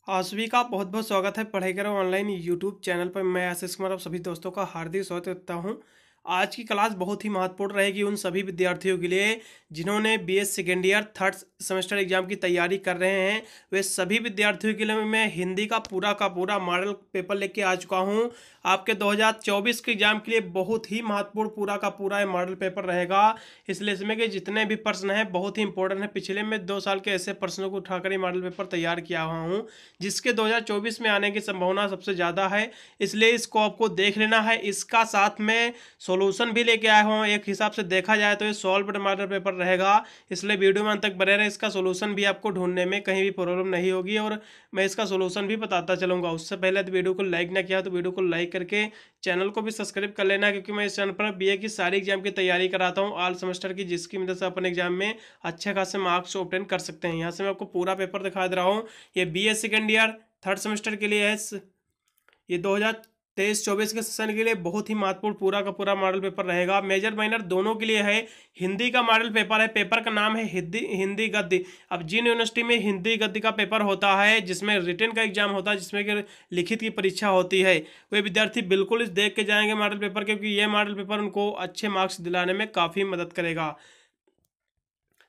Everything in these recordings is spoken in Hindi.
आप सभी का बहुत बहुत स्वागत है पढ़ाई करो ऑनलाइन यूट्यूब चैनल पर। मैं आशीष कुमार आप सभी दोस्तों का हार्दिक स्वागत करता हूं। आज की क्लास बहुत ही महत्वपूर्ण रहेगी उन सभी विद्यार्थियों के लिए जिन्होंने BA second year third semester exam की तैयारी कर रहे हैं। वे सभी विद्यार्थियों के लिए मैं हिंदी का पूरा मॉडल पेपर लेके आ चुका हूं। आपके 2024 के एग्जाम के लिए बहुत ही महत्वपूर्ण पूरा का पूरा ये मॉडल पेपर रहेगा। इसलिए इसमें के जितने भी प्रश्न हैं बहुत ही इंपॉर्टेंट है। पिछले में 2 साल के ऐसे प्रश्नों को उठाकर ये मॉडल पेपर तैयार किया हुआ हूँ जिसके 2024 में आने की संभावना सबसे ज़्यादा है। इसलिए इसको आपको देख लेना है। इसका साथ में सॉल्यूशन भी लेके आया हूँ। एक हिसाब से देखा जाए तो ये सॉल्व्ड मॉडल पेपर रहेगा, इसलिए वीडियो में अंत तक बने रहे। इसका सॉल्यूशन भी आपको ढूंढने में कहीं भी प्रॉब्लम नहीं होगी और मैं इसका सॉल्यूशन भी बताता चलूँगा। उससे पहले तो वीडियो को लाइक ना किया तो वीडियो को लाइक करके चैनल को भी सब्सक्राइब कर लेना, क्योंकि मैं इस चैनल पर बीए की सारी एग्जाम की तैयारी कराता हूँ ऑल सेमेस्टर की, जिसकी मदद से अपन एग्जाम में अच्छे खासे मार्क्स ऑब्टेन कर सकते हैं। यहाँ से मैं आपको पूरा पेपर दिखा दे रहा हूँ। ये BA second year third semester के लिए है। ये 2023-24 के सेशन के लिए बहुत ही महत्वपूर्ण पूरा का पूरा मॉडल पेपर रहेगा। मेजर माइनर दोनों के लिए है। हिंदी का मॉडल पेपर है। पेपर का नाम है हिंदी गद्य। अब जिन यूनिवर्सिटी में हिंदी गद्य का पेपर होता है, जिसमें रिटन का एग्जाम होता है, जिसमें कि लिखित की परीक्षा होती है, वे विद्यार्थी बिल्कुल इस देख के जाएंगे मॉडल पेपर, क्योंकि ये मॉडल पेपर उनको अच्छे मार्क्स दिलाने में काफ़ी मदद करेगा।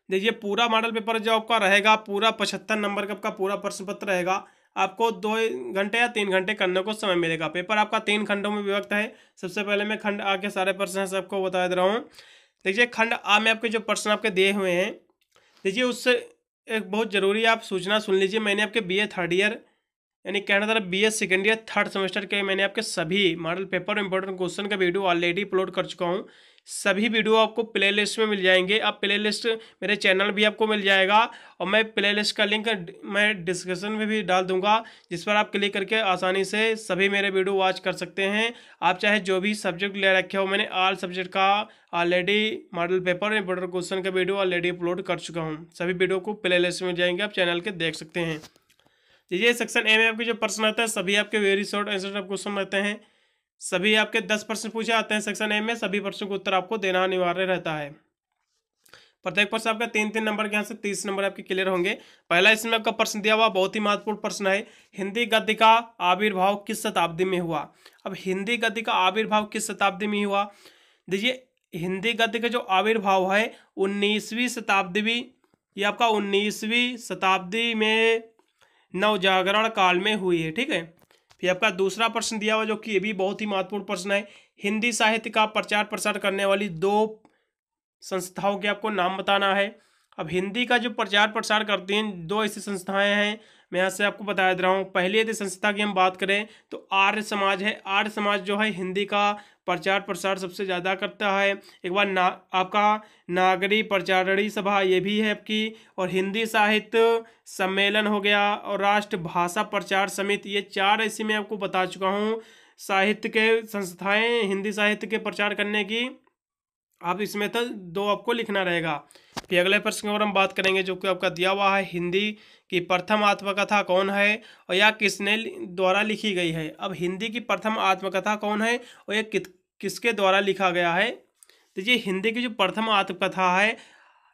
देखिए पूरा मॉडल पेपर जो आपका रहेगा पूरा 75 नंबर का आपका पूरा प्रश्न पत्र रहेगा। आपको 2 घंटे या 3 घंटे करने को समय मिलेगा। पेपर आपका 3 खंडों में विभक्त है। सबसे पहले मैं खंड आ के सारे प्रश्न सबको बता दे रहा हूँ। देखिए खंड आ में आपके जो प्रश्न आपके दिए हुए हैं, देखिए उससे एक बहुत ज़रूरी आप सूचना सुन लीजिए। मैंने आपके बीए थर्ड ईयर यानी कहना था BA second year third semester के मैंने आपके सभी मॉडल पेपर इंपॉर्टेंट क्वेश्चन का वीडियो ऑलरेडी अपलोड कर चुका हूँ। सभी वीडियो आपको प्लेलिस्ट में मिल जाएंगे। अब प्लेलिस्ट मेरे चैनल भी आपको मिल जाएगा और मैं प्लेलिस्ट का लिंक मैं डिस्क्रिप्शन में भी डाल दूंगा, जिस पर आप क्लिक करके आसानी से सभी मेरे वीडियो वॉच कर सकते हैं। आप चाहे जो भी सब्जेक्ट ले रखे हो, मैंने ऑल सब्जेक्ट का already model paper important question का वीडियो ऑलरेडी अपलोड कर चुका हूँ। सभी वीडियो को प्लेलिस्ट में जाएंगे, आप चैनल के देख सकते हैं। ये सेक्शन ए में आपके जो प्रश्न रहता है सभी आपके very short answer type question रहते हैं। सभी आपके 10 प्रश्न पूछे आते हैं सेक्शन ए में। सभी प्रश्नों का उत्तर आपको देना अनिवार्य रहता है। प्रत्येक प्रश्न आपका 3-3 नंबर के यहाँ से 30 नंबर आपके क्लियर होंगे। पहला इसमें आपका प्रश्न दिया हुआ बहुत ही महत्वपूर्ण प्रश्न है। हिंदी गद्य का आविर्भाव किस शताब्दी में हुआ? अब हिंदी गद्य का आविर्भाव किस शताब्दी में हुआ? देखिए हिंदी गद्य का जो आविर्भाव है 19वीं शताब्दी, ये आपका 19वीं शताब्दी में नवजागरण काल में हुई है। ठीक है। फिर आपका दूसरा प्रश्न दिया हुआ जो कि ये भी बहुत ही महत्वपूर्ण प्रश्न है। हिंदी साहित्य का प्रचार प्रसार करने वाली 2 संस्थाओं के आपको नाम बताना है। अब हिंदी का जो प्रचार प्रसार करती हैं 2 ऐसी संस्थाएं हैं, मैं यहाँ से आपको बता दे रहा हूँ। पहली यदि संस्था की हम बात करें तो आर्य समाज है। आर्य समाज जो है हिंदी का प्रचार प्रसार सबसे ज़्यादा करता है। एक बार आपका नागरी प्रचारणी सभा ये भी है आपकी, और हिंदी साहित्य सम्मेलन हो गया, और राष्ट्र भाषा प्रचार समिति, ये 4 ऐसी मैं आपको बता चुका हूँ साहित्य के संस्थाएं हिंदी साहित्य के प्रचार करने की। आप इसमें तो 2 आपको लिखना रहेगा। फिर अगले प्रश्न की ओर हम बात करेंगे जो कि आपका दिया हुआ है। हिंदी की प्रथम आत्मकथा कौन है और यह किसने द्वारा लिखी गई है? अब हिंदी की प्रथम आत्मकथा कौन है और यह किसके द्वारा लिखा गया है? तो ये हिंदी की जो प्रथम आत्मकथा है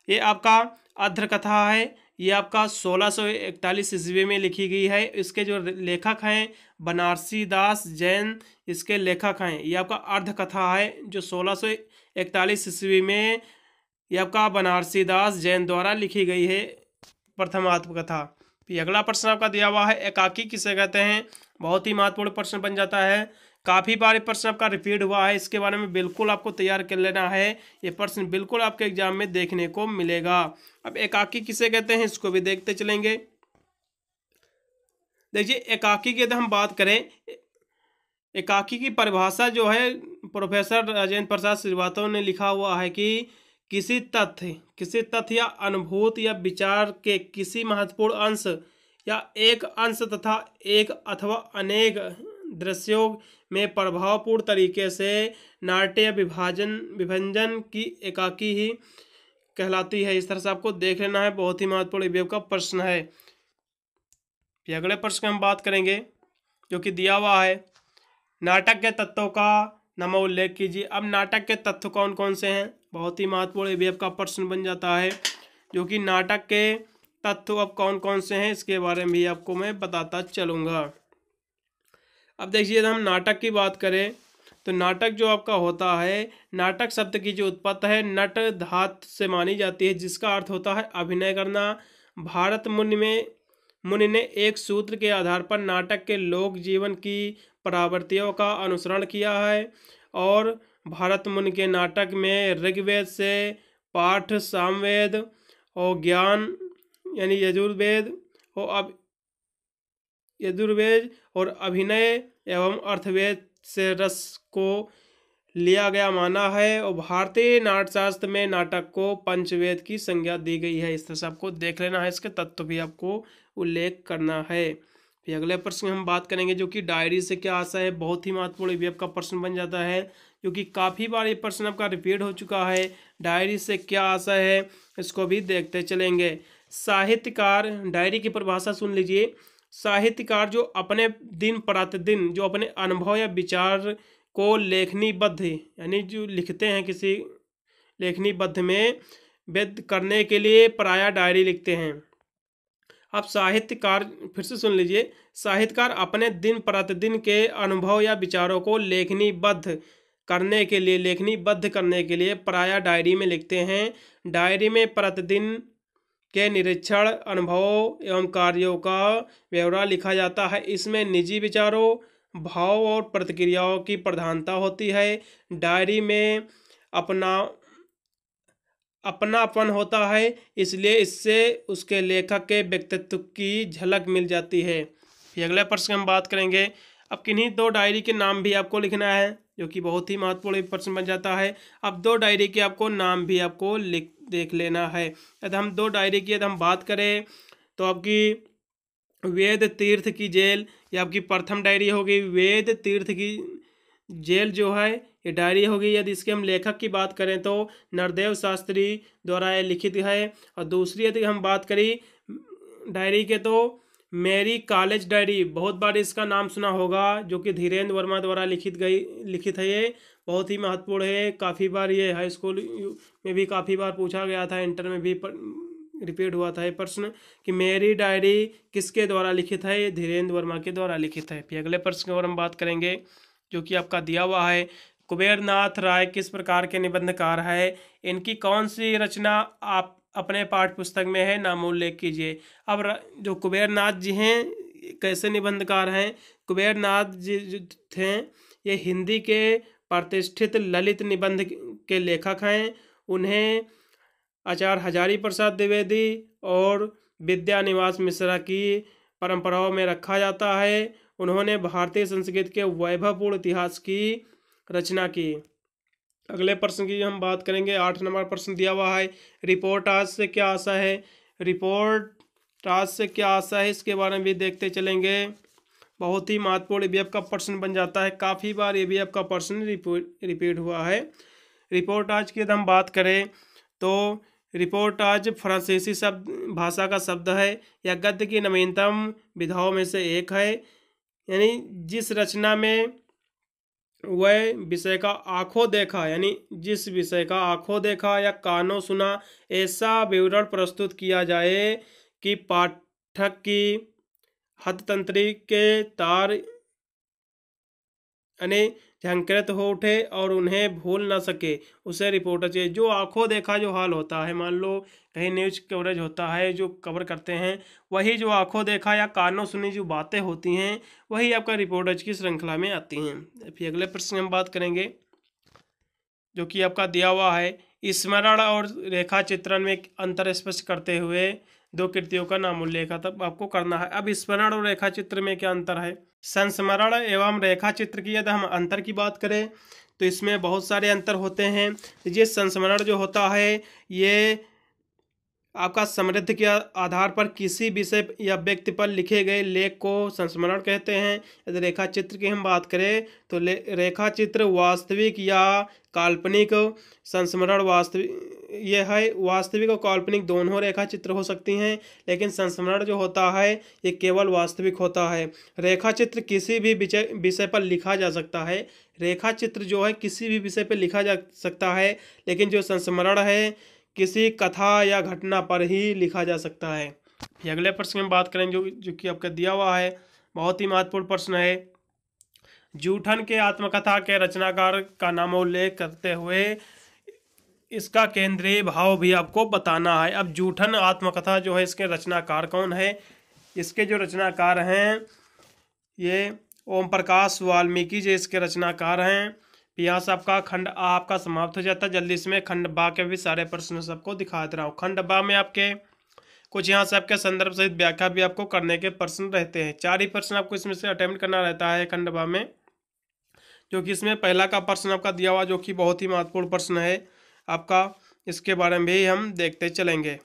ये आपका अध्र कथा है। ये आपका 1641 ईस्वी में लिखी गई है। इसके जो लेखक हैं बनारसी दास जैन इसके लेखक हैं। ये आपका अर्ध कथा है जो 1641 ईस्वी में ये आपका बनारसी दास जैन द्वारा लिखी गई है प्रथम आत्मकथा। फिर अगला प्रश्न आपका दिया हुआ है एकाकी किसे कहते हैं? बहुत ही महत्वपूर्ण प्रश्न बन जाता है। काफ़ी बार प्रश्न आपका रिपीट हुआ है, इसके बारे में बिल्कुल आपको तैयार कर लेना है। ये प्रश्न बिल्कुल आपके एग्जाम में देखने को मिलेगा। अब एकाकी किसे कहते हैं इसको भी देखते चलेंगे। देखिए एकाकी की यदि हम बात करें, एकाकी की परिभाषा जो है प्रोफेसर राजेंद्र प्रसाद श्रीवास्तव ने लिखा हुआ है कि किसी तथ्य या अनुभूति या विचार के किसी महत्वपूर्ण अंश या एक अंश तथा एक अथवा अनेक दृश्यों में प्रभावपूर्ण तरीके से नाट्य विभंजन की एकाकी ही कहलाती है। इस तरह से आपको देख लेना है। बहुत ही महत्वपूर्ण विवेक का प्रश्न है। फिर अगले प्रश्न की हम बात करेंगे जो कि दिया हुआ है नाटक के तत्वों का नाम उल्लेख कीजिए। अब नाटक के तत्व कौन कौन से हैं? बहुत ही महत्वपूर्ण विवेक का प्रश्न बन जाता है जो कि नाटक के तत्व अब कौन कौन से हैं इसके बारे में भी आपको मैं बताता चलूँगा। अब देखिए, हम नाटक की बात करें तो नाटक जो आपका होता है, नाटक शब्द की जो उत्पत्ति है नट धातु से मानी जाती है, जिसका अर्थ होता है अभिनय करना। भारत मुनि ने एक सूत्र के आधार पर नाटक के लोक जीवन की प्रवृत्तियों का अनुसरण किया है और भारत मुनि के नाटक में ऋग्वेद से पाठ, सामवेद और ज्ञान यानी यजुर्वेद और अभिनय एवं अर्थवेद से रस को लिया गया माना है। और भारतीय नाट्यशास्त्र में नाटक को पंचवेद की संज्ञा दी गई है। इस तरह से आपको देख लेना है, इसके तत्व भी आपको उल्लेख करना है। फिर अगले प्रश्न में हम बात करेंगे जो कि डायरी से क्या आशा है। बहुत ही महत्वपूर्ण भी आपका प्रश्न बन जाता है, क्योंकि काफ़ी बार ये प्रश्न आपका रिपीट हो चुका है। डायरी से क्या आशा है, इसको भी देखते चलेंगे। साहित्यकार, डायरी की परिभाषा सुन लीजिए। साहित्यकार जो अपने दिन प्रतिदिन जो अपने अनुभव या विचार को लेखनीबद्ध यानी जो लिखते हैं किसी लेखनीबद्ध में व्यक्त करने के लिए प्रायः डायरी लिखते हैं। अब साहित्यकार, फिर से सुन लीजिए, साहित्यकार अपने दिन प्रतिदिन के अनुभव या विचारों को लेखनीबद्ध करने के लिए प्रायः डायरी में लिखते हैं। डायरी में प्रतिदिन के निरीक्षण, अनुभवों एवं कार्यों का ब्यौरा लिखा जाता है। इसमें निजी विचारों, भाव और प्रतिक्रियाओं की प्रधानता होती है। डायरी में अपनापन होता है, इसलिए इससे उसके लेखक के व्यक्तित्व की झलक मिल जाती है। फिर अगले प्रश्न हम बात करेंगे। अब किन्हीं दो डायरी के नाम भी आपको लिखना है, जो कि बहुत ही महत्वपूर्ण प्रश्न बन जाता है। अब दो डायरी के आपको नाम भी आपको देख लेना है। यदि हम दो डायरी की यदि हम बात करें तो आपकी वेद तीर्थ की जेल, ये आपकी प्रथम डायरी होगी। वेद तीर्थ की जेल जो है ये डायरी होगी। यदि इसके हम लेखक की बात करें तो नरदेव शास्त्री द्वारा ये लिखित है। और दूसरी यदि हम बात करें डायरी के तो मेरी कॉलेज डायरी, बहुत बार इसका नाम सुना होगा, जो कि धीरेन्द्र वर्मा द्वारा लिखित है। ये बहुत ही महत्वपूर्ण है। काफ़ी बार ये हाई स्कूल में भी काफ़ी बार पूछा गया था, इंटर में भी रिपीट हुआ था ये प्रश्न कि मेरी डायरी किसके द्वारा लिखित है। ये धीरेन्द्र वर्मा के द्वारा लिखित है। फिर अगले प्रश्न के बारे में बात करेंगे जो कि आपका दिया हुआ है। कुबेरनाथ राय किस प्रकार के निबंधकार है, इनकी कौन सी रचना आप अपने पाठ्य पुस्तक में है, नाम उल्लेख कीजिए। अब जो कुबेरनाथ जी हैं कैसे निबंधकार हैं। कुबेरनाथ जी जो थे ये हिंदी के प्रतिष्ठित ललित निबंध के लेखक हैं। उन्हें आचार्य हजारी प्रसाद द्विवेदी और विद्यानिवास मिश्रा की परंपराओं में रखा जाता है। उन्होंने भारतीय संस्कृत के वैभवपूर्ण इतिहास की रचना की। अगले प्रश्न की हम बात करेंगे। 8 नंबर प्रश्न दिया हुआ है, रिपोर्ट आज से क्या आशा है। रिपोर्ट आज से क्या आशा है, इसके बारे में भी देखते चलेंगे। बहुत ही महत्वपूर्ण भी आपका प्रश्न बन जाता है, काफ़ी बार ये भी आपका प्रश्न रिपीट हुआ है। रिपोर्ट आज की यदि हम बात करें तो रिपोर्ट आज फ्रांसीसी भाषा का शब्द है या गद्य की नवीनतम विधाओं में से एक है। यानी जिस रचना में वह विषय का आंखों देखा यानी जिस विषय का आंखों देखा या कानों सुना ऐसा विवरण प्रस्तुत किया जाए कि पाठक की हथतंत्री के तार यानी झंकृत हो उठे और उन्हें भूल ना सके, उसे रिपोर्टर चाहिए। जो आंखों देखा जो हाल होता है, मान लो कहीं न्यूज कवरेज होता है जो कवर करते हैं, वही जो आंखों देखा या कानों सुनी जो बातें होती हैं वही आपका रिपोर्टर्स की श्रृंखला में आती हैं। फिर अगले प्रश्न हम बात करेंगे जो कि आपका दिया हुआ है, स्मरण और रेखा चित्रण में अंतर स्पष्ट करते हुए दो कृतियों का नाम उल्लेख तब आपको करना है। अब स्मरण और रेखा चित्र में क्या अंतर है। संस्मरण एवं रेखा चित्र की यदि हम अंतर की बात करें तो इसमें बहुत सारे अंतर होते हैं। ये संस्मरण जो होता है ये आपका समृद्ध के आधार पर किसी विषय या व्यक्ति पर लिखे गए लेख को संस्मरण कहते हैं। यदि रेखा चित्र की हम बात करें तो रेखा चित्र वास्तविक या काल्पनिक, संस्मरण वास्तविक और काल्पनिक दोनों रेखा चित्र हो सकती हैं, लेकिन संस्मरण जो होता है ये केवल वास्तविक होता है। रेखा चित्र किसी भी विषय पर लिखा जा सकता है। रेखा चित्र जो है किसी भी विषय पर लिखा जा सकता है, लेकिन जो संस्मरण है किसी कथा या घटना पर ही लिखा जा सकता है। फिर अगले प्रश्न में बात करें जो कि आपका दिया हुआ है, बहुत ही महत्वपूर्ण प्रश्न है। जूठन के आत्मकथा के रचनाकार का नामोल्लेख करते हुए इसका केंद्रीय भाव भी आपको बताना है। अब जूठन आत्मकथा जो है, इसके रचनाकार कौन है? इसके जो रचनाकार हैं ये ओम प्रकाश वाल्मीकि जी इसके रचनाकार हैं। यहाँ से आपका खंड आ आपका समाप्त हो जाता है। जल्दी इसमें खंड बा के भी सारे प्रश्न सबको दिखा दे रहा हूँ। खंड बा में आपके कुछ यहाँ से आपके संदर्भ सहित व्याख्या भी आपको करने के प्रश्न रहते हैं। 4 ही प्रश्न आपको इसमें से अटेम्प्ट करना रहता है खंड बा में, जो कि इसमें पहला का प्रश्न आपका दिया हुआ, जो कि बहुत ही महत्वपूर्ण प्रश्न है आपका, इसके बारे में भी हम देखते चलेंगे।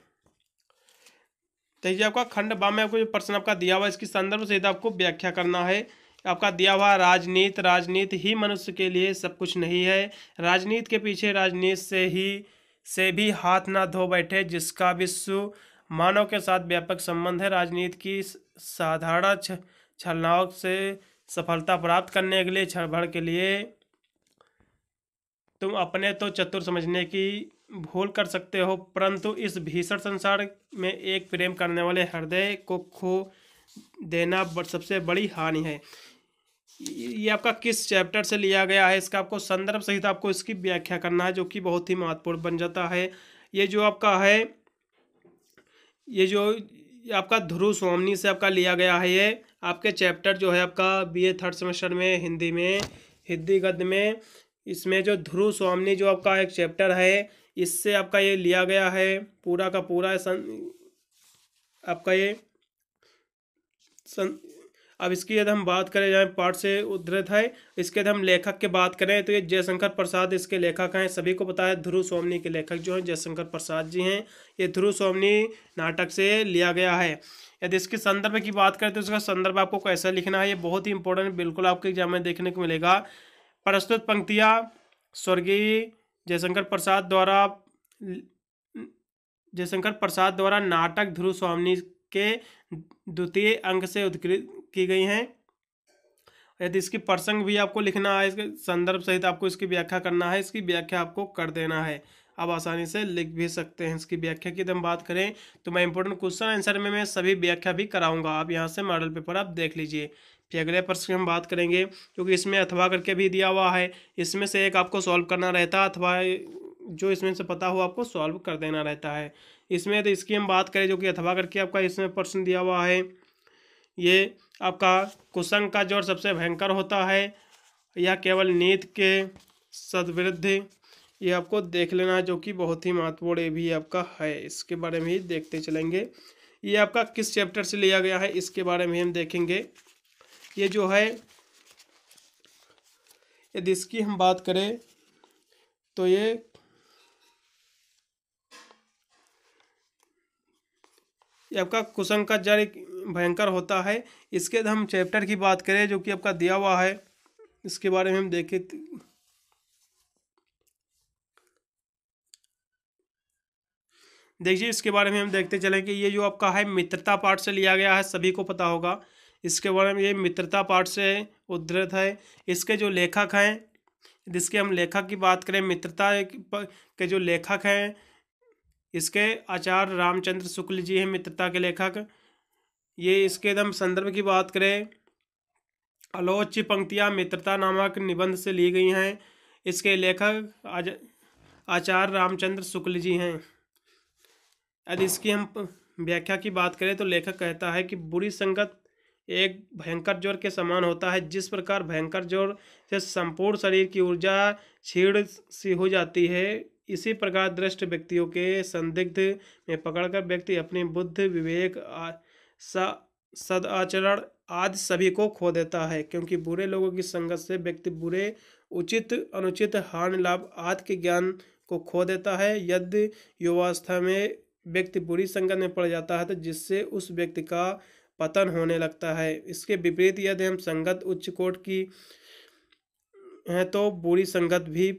तो ये आपका खंड बा में आपको जो प्रश्न आपका दिया हुआ, इसकी संदर्भ सहित आपको व्याख्या करना है। आपका दिया हुआ राजनीति ही मनुष्य के लिए सब कुछ नहीं है। राजनीति के पीछे राजनीति से भी हाथ ना धो बैठे, जिसका विश्व मानव के साथ व्यापक संबंध है। राजनीति की साधारण छलनाओं से सफलता प्राप्त करने के लिए, क्षण भर के लिए तुम अपने तो चतुर समझने की भूल कर सकते हो, परंतु इस भीषण संसार में एक प्रेम करने वाले हृदय को खो देना सबसे बड़ी हानि है। ये आपका किस चैप्टर से लिया गया है, इसका आपको संदर्भ सहित आपको इसकी व्याख्या करना है, जो कि बहुत ही महत्वपूर्ण बन जाता है। ये जो आपका है, ये जो आपका ध्रुव स्वामी से आपका लिया गया है। ये आपके चैप्टर जो है आपका BA 3rd सेमेस्टर में हिंदी गद्य में, इसमें जो ध्रुव स्वामी जो आपका एक चैप्टर है, इससे आपका ये लिया गया है पूरा का पूरा आपका ये अब इसकी यदि हम बात करें, जहाँ पाठ से उद्धृत है, इसके यदि हम लेखक की बात करें तो ये जयशंकर प्रसाद इसके लेखक हैं। सभी को पता है ध्रुव स्वामी के लेखक जो हैं जयशंकर प्रसाद जी हैं। ये ध्रुव स्वामी नाटक से लिया गया है। यदि इसके संदर्भ की बात करें तो इसका संदर्भ आपको कैसा लिखना है, ये बहुत ही इंपॉर्टेंट, बिल्कुल आपके एग्जाम में देखने को मिलेगा। प्रस्तुत पंक्तियाँ स्वर्गीय जयशंकर प्रसाद द्वारा नाटक ध्रुव स्वामी के द्वितीय अंक से उद्धृत की गई हैं। यदि इसकी प्रसंग भी आपको लिखना है, इसके संदर्भ सहित आपको इसकी व्याख्या करना है, इसकी व्याख्या आपको कर देना है। आप आसानी से लिख भी सकते हैं। इसकी व्याख्या की हम बात करें तो मैं इंपॉर्टेंट क्वेश्चन आंसर में मैं सभी व्याख्या भी कराऊंगा। आप यहाँ से मॉडल पेपर आप देख लीजिए। फिर अगले प्रश्न हम बात करेंगे, क्योंकि इसमें अथवा करके भी दिया हुआ है। इसमें से एक आपको सॉल्व करना रहता है, अथवा जो इसमें से पता हो आपको सॉल्व कर देना रहता है। इसमें तो इसकी हम बात करें, जो कि अथवा करके आपका इसमें प्रश्न दिया हुआ है। ये आपका कुसंग का जोड़ सबसे भयंकर होता है या केवल नीति के सदविरुद्ध, ये आपको देख लेना, जो कि बहुत ही महत्वपूर्ण भी आपका है। इसके बारे में ही देखते चलेंगे। ये आपका किस चैप्टर से लिया गया है, इसके बारे में हम देखेंगे। ये जो है, यदि इसकी हम बात करें तो ये आपका कुसंग का जड़ भयंकर होता है। इसके हम चैप्टर की बात करें, जो कि आपका दिया हुआ है, इसके बारे में हम देखें। देखिए, इसके बारे में हम देखते चलें कि ये जो आपका है मित्रता पाठ से लिया गया है, सभी को पता होगा। इसके बारे में ये मित्रता पाठ से उद्धृत है। इसके जो लेखक हैं, जिसके हम लेखक की बात करें, मित्रता के जो लेखक हैं, इसके आचार्य रामचंद्र शुक्ल जी हैं मित्रता के लेखक। ये इसके एकदम संदर्भ की बात करें, आलोच्य पंक्तियाँ मित्रता नामक निबंध से ली गई हैं। इसके लेखक आचार्य रामचंद्र शुक्ल जी हैं। यदि इसकी हम व्याख्या की बात करें तो लेखक कहता है कि बुरी संगत एक भयंकर ज्वर के समान होता है। जिस प्रकार भयंकर ज्वर से संपूर्ण शरीर की ऊर्जा क्षीण सी हो जाती है, इसी प्रकार दृष्ट व्यक्तियों के संदिग्ध में पकड़कर व्यक्ति अपनी बुद्धि, विवेक, सदाचरण आदि सभी को खो देता है। क्योंकि बुरे लोगों की संगत से व्यक्ति बुरे, उचित, अनुचित, हानि, लाभ आदि के ज्ञान को खो देता है। यदि युवावस्था में व्यक्ति बुरी संगत में पड़ जाता है तो जिससे उस व्यक्ति का पतन होने लगता है। इसके विपरीत यदि हम संगत उच्च कोट की है तो बुरी संगत भी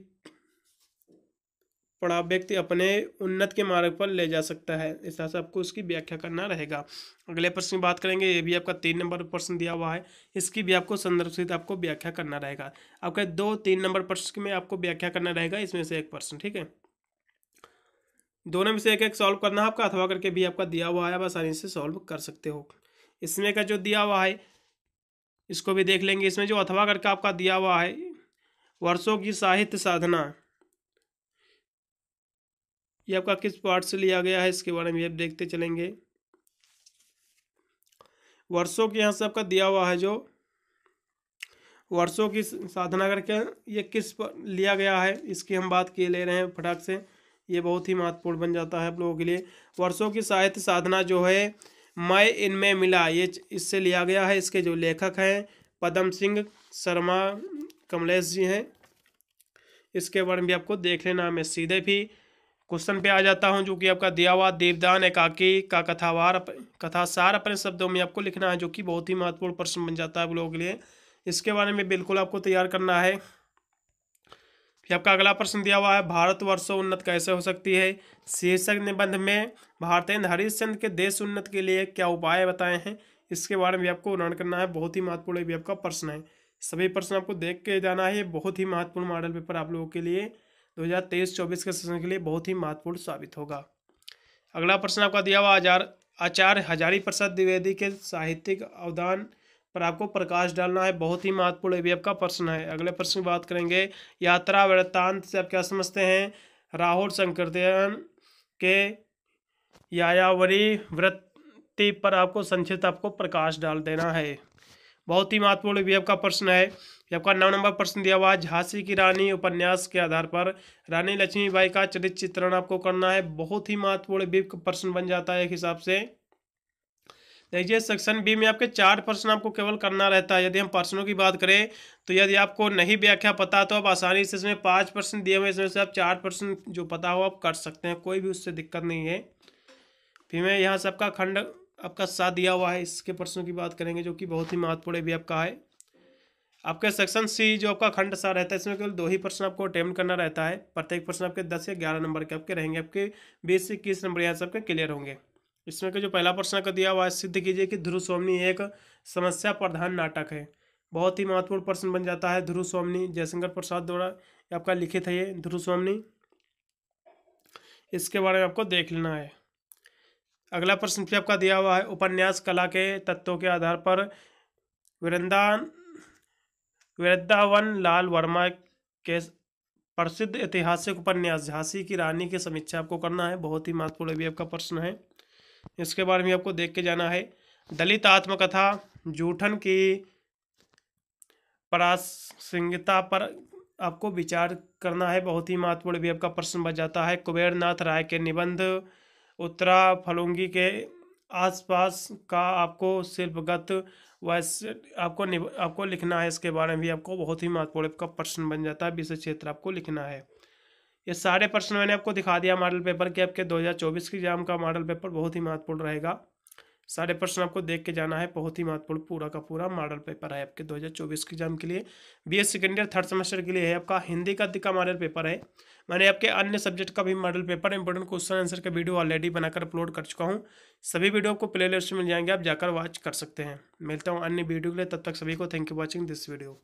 पड़ा व्यक्ति अपने उन्नत के मार्ग पर ले जा सकता है। इस तरह से आपको उसकी व्याख्या करना रहेगा। अगले प्रश्न की बात करेंगे, ये भी आपका 3 नंबर प्रश्न दिया हुआ है। इसकी भी आपको संदर्भ सहित आपको व्याख्या करना रहेगा। आपका 2-3 नंबर प्रश्न में आपको व्याख्या करना रहेगा, इसमें से एक प्रश्न, ठीक है। दोनों में से एक एक सॉल्व करना है आपका, अथवा करके भी आपका दिया हुआ है, आप आसानी से सॉल्व कर सकते हो। इसमें का जो दिया हुआ है इसको भी देख लेंगे। इसमें जो अथवा करके आपका दिया हुआ है, वर्षों की साहित्य साधना, ये आपका किस पार्ट से लिया गया है इसके बारे में आप देखते चलेंगे। वर्षों के यहाँ से आपका दिया हुआ है, जो वर्षों की साधना करके ये किस पर लिया गया है इसकी हम बात किए ले रहे हैं फटाक से, ये बहुत ही महत्वपूर्ण बन जाता है आप लोगों के लिए। वर्षों की साहित्य साधना जो है मैं इनमें मिला, ये इससे लिया गया है। इसके जो लेखक हैं पद्म सिंह शर्मा कमलेश जी हैं। इसके बारे में भी आपको देख लेना है। मैं सीधे भी क्वेश्चन पे आ जाता हूं, जो कि आपका दिया हुआ दीपदान एकाकी का कथासार अपने शब्दों में आपको लिखना है, जो कि बहुत ही महत्वपूर्ण प्रश्न बन जाता है आप लोगों के लिए। इसके बारे में बिल्कुल आपको तैयार करना है। फिर आपका अगला प्रश्न दिया हुआ है, भारतवर्ष उन्नत कैसे हो सकती है। शीर्षक निबंध में भारतेंद्र हरिश्चंद्र के देश उन्नत के लिए क्या उपाय बताए हैं, इसके बारे में भी आपको वर्णन करना है। बहुत ही महत्वपूर्ण भी आपका प्रश्न है। सभी प्रश्न आपको देख के जाना है। ये बहुत ही महत्वपूर्ण मॉडल पेपर आप लोगों के लिए 2023-24 के सेशन के लिए बहुत ही महत्वपूर्ण साबित होगा। अगला प्रश्न आपका दिया हुआ, आचार्य हजारी प्रसाद द्विवेदी के साहित्यिक अवदान पर आपको प्रकाश डालना है। बहुत ही महत्वपूर्ण भी आपका प्रश्न है। अगले प्रश्न की बात करेंगे, यात्रा वृत्तांत से आप क्या समझते हैं। राहुल संकीर्तन के यायावरी वृत्ति पर आपको संक्षिप्त आपको प्रकाश डाल देना है। बहुत ही महत्वपूर्ण भी आपका प्रश्न है। ये आपका 9 नंबर प्रश्न दिया हुआ है, झांसी की रानी उपन्यास के आधार पर रानी लक्ष्मीबाई का चरित्र चित्रण आपको करना है। बहुत ही महत्वपूर्ण भी प्रश्न बन जाता है एक हिसाब से। देखिए सेक्शन बी में आपके 4 प्रश्न आपको केवल करना रहता है। यदि हम प्रश्नों की बात करें तो यदि आपको नहीं व्याख्या पता तो आप आसानी से इसमें 5 प्रश्न दिए हुए, इसमें से आप 4 प्रश्न जो पता हो आप कर सकते हैं, कोई भी उससे दिक्कत नहीं है। फिर मैं यहाँ से आपका खंड आपका 7 दिया हुआ है, इसके प्रश्नों की बात करेंगे, जो कि बहुत ही महत्वपूर्ण भी आपका है। आपके सेक्शन सी जो आपका खंड 7 रहता है, इसमें केवल 2 ही प्रश्न आपको अटेम्प्ट करना रहता है। प्रत्येक प्रश्न आपके 10 से 11 नंबर के आपके रहेंगे। आपके 20 से 21 नंबर यहाँ से आपके क्लियर होंगे। इसमें का जो पहला प्रश्न का दिया हुआ है, सिद्ध कीजिए कि ध्रुव स्वामिनी एक समस्या प्रधान नाटक है। बहुत ही महत्वपूर्ण प्रश्न बन जाता है। ध्रुव स्वामिनी जयशंकर प्रसाद द्वारा आपका लिखित है ये ध्रुव स्वामिनी, इसके बारे में आपको देख लेना है। अगला प्रश्न भी आपका दिया हुआ है, उपन्यास कला के तत्वों के आधार पर वृंदावन लाल वर्मा के प्रसिद्ध ऐतिहासिक उपन्यास झांसी की रानी की समीक्षा आपको करना है। बहुत ही महत्वपूर्ण भी आपका प्रश्न है, इसके बारे में आपको देख के जाना है। दलित आत्मकथा जूठन की प्रासंगिकता पर आपको विचार करना है। बहुत ही महत्वपूर्ण भी आपका प्रश्न बच जाता है। कुबेरनाथ राय के निबंध उत्तरा फलुंगी के आसपास का आपको शिल्पगत वैसे आपको लिखना है। इसके बारे में भी आपको बहुत ही महत्वपूर्ण का प्रश्न बन जाता है। विषय क्षेत्र आपको लिखना है। ये सारे प्रश्न मैंने आपको दिखा दिया मॉडल पेपर के। आपके 2024 के एग्जाम का मॉडल पेपर बहुत ही महत्वपूर्ण रहेगा। सारे प्रश्न आपको देख के जाना है। बहुत ही महत्वपूर्ण पूरा का पूरा मॉडल पेपर है आपके 2024 के एग्जाम के लिए। BS second year 3rd semester के लिए है। आपका हिंदी का मॉडल पेपर है। मैंने आपके अन्य सब्जेक्ट का भी model paper important question answer का वीडियो ऑलरेडी बनाकर अपलोड कर चुका हूँ। सभी वीडियो आपको प्ले लिस्ट में मिल जाएंगे, आप जाकर वॉच कर सकते हैं। मिलता हूँ अन्य वीडियो के लिए, तब तक सभी को thank you watching this video.